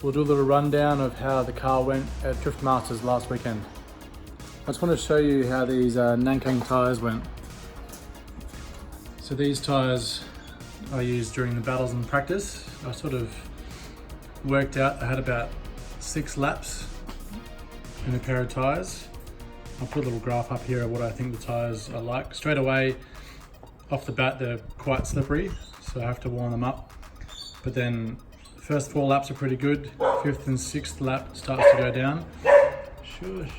we'll do a little rundown of how the car went at Drift Masters last weekend. I just want to show you how these Nankang tyres went. So these tyres I used during the battles and practice. I sort of worked out I had about 6 laps in a pair of tyres. I'll put a little graph up here of what I think the tyres are like. Straight away, off the bat, they're quite slippery, so I have to warm them up. But then the first 4 laps are pretty good. 5th and 6th lap starts to go down. Shush,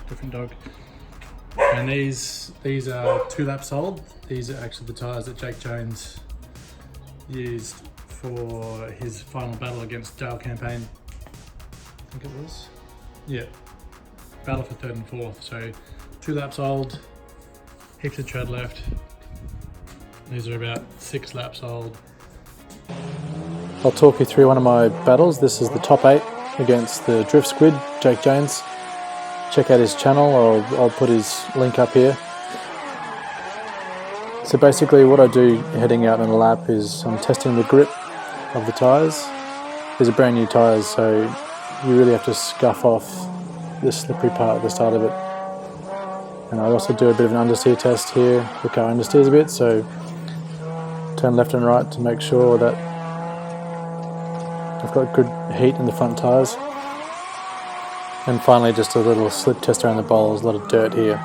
different dog. And these are 2 laps old. These are actually the tyres that Jake Jones used for his final battle against Jail Campaign. I think it was. Yeah, battle for 3rd and 4th. So 2 laps old, heaps of tread left. These are about 6 laps old. I'll talk you through one of my battles. This is the top 8 against the Drift Squid, Jake Jones. Check out his channel, or I'll put his link up here. So basically what I do heading out on a lap is I'm testing the grip of the tyres. These are brand new tyres, so you really have to scuff off the slippery part at the start of it. And I also do a bit of an understeer test here. The car understeers a bit, so turn left and right to make sure that I've got good heat in the front tyres. And finally just a little slip test around the bowls, a lot of dirt here.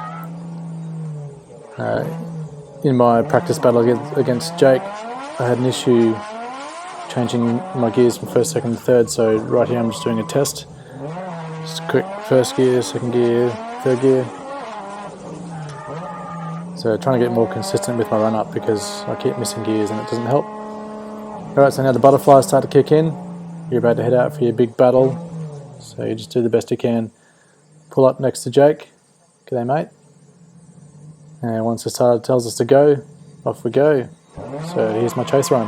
In my practice battle against Jake, I had an issue changing my gears from 1st, 2nd and 3rd, so right here I'm just doing a test. Just a quick 1st gear, 2nd gear, 3rd gear. So trying to get more consistent with my run up because I keep missing gears and it doesn't help. Alright, so now the butterflies start to kick in. You're about to head out for your big battle. So you just do the best you can. Pull up next to Jake. G'day mate. And once the starter tells us to go, off we go. So here's my chase run.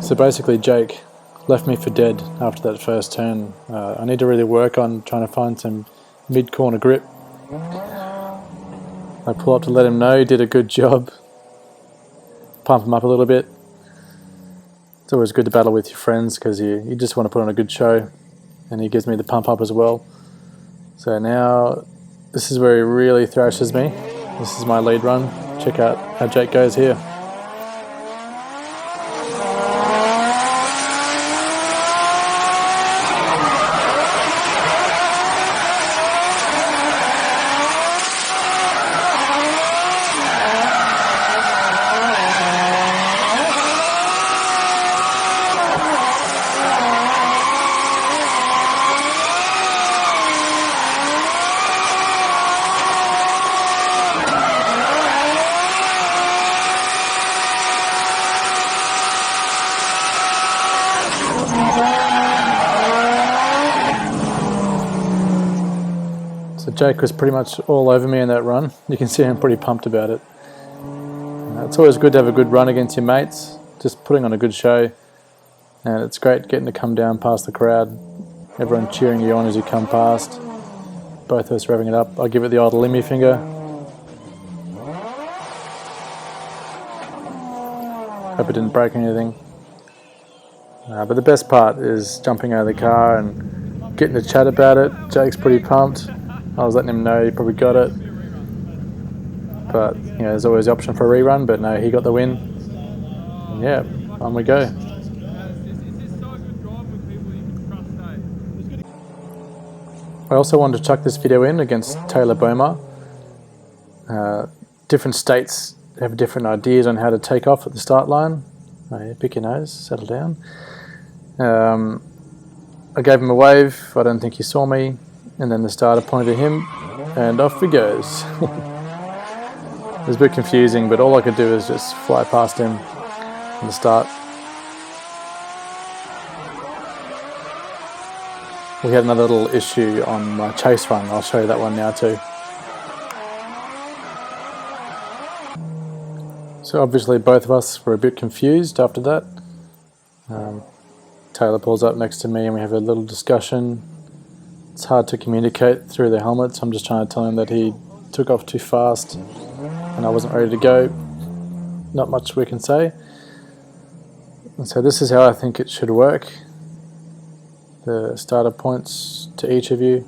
So basically Jake left me for dead after that first turn. I need to really work on trying to find some mid-corner grip. I pull up to let him know he did a good job. Pump him up a little bit. It's always good to battle with your friends because you just want to put on a good show, and he gives me the pump up as well. So now this is where he really thrashes me. This is my lead run. Check out how Jake goes here. So Jake was pretty much all over me in that run. You can see I'm pretty pumped about it. It's always good to have a good run against your mates, just putting on a good show. And it's great getting to come down past the crowd, everyone cheering you on as you come past. Both of us revving it up. I give it the old limmy finger. Hope it didn't break anything. But the best part is jumping out of the car and getting to chat about it. Jake's pretty pumped. I was letting him know he probably got it. But, you know, there's always the option for a rerun, but no, he got the win. And yeah, on we go. I also wanted to chuck this video in against Taylor Boman. Different states have different ideas on how to take off at the start line. Oh, yeah, pick your nose, settle down. I gave him a wave, I don't think he saw me, and then the starter pointed at him, and off he goes. It was a bit confusing, but all I could do is just fly past him from the start. We had another little issue on my chase run. I'll show you that one now too. So obviously both of us were a bit confused after that. Taylor pulls up next to me and we have a little discussion. It's hard to communicate through the helmets. I'm just trying to tell him that he took off too fast and I wasn't ready to go. Not much we can say. And so this is how I think it should work. The starter points to each of you.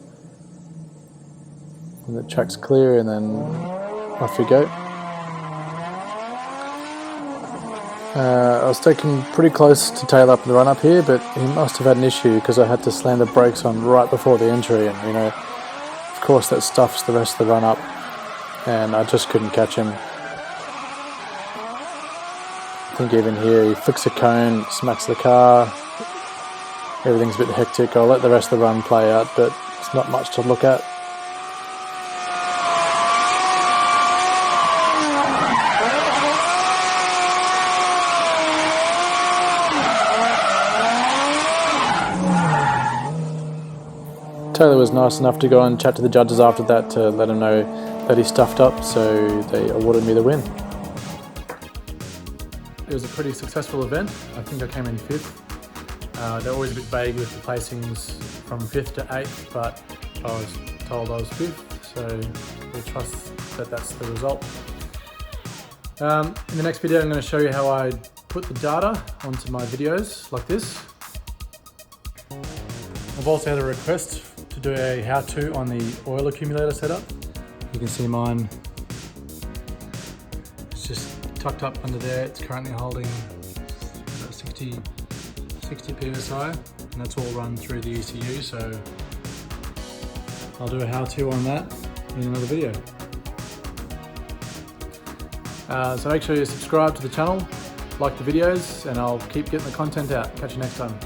And the track's clear and then off you go. I was taking pretty close to Taylor up in the run up here, but he must have had an issue because I had to slam the brakes on right before the entry, and of course that stuffs the rest of the run up, and I just couldn't catch him. I think even here he flicks a cone, smacks the car, everything's a bit hectic. I'll let the rest of the run play out, but it's not much to look at. Taylor was nice enough to go and chat to the judges after that to let them know that he stuffed up, so they awarded me the win. It was a pretty successful event. I think I came in 5th. They're always a bit vague with the placings from 5th to 8th, but I was told I was 5th, so we'll trust that that's the result. In the next video I'm going to show you how I put the data onto my videos like this. I've also had a request to do a how-to on the oil accumulator setup. You can see mine, it's just tucked up under there. It's currently holding about 60 psi, and that's all run through the ECU, so I'll do a how-to on that in another video. So make sure you subscribe to the channel, like the videos, and I'll keep getting the content out. Catch you next time.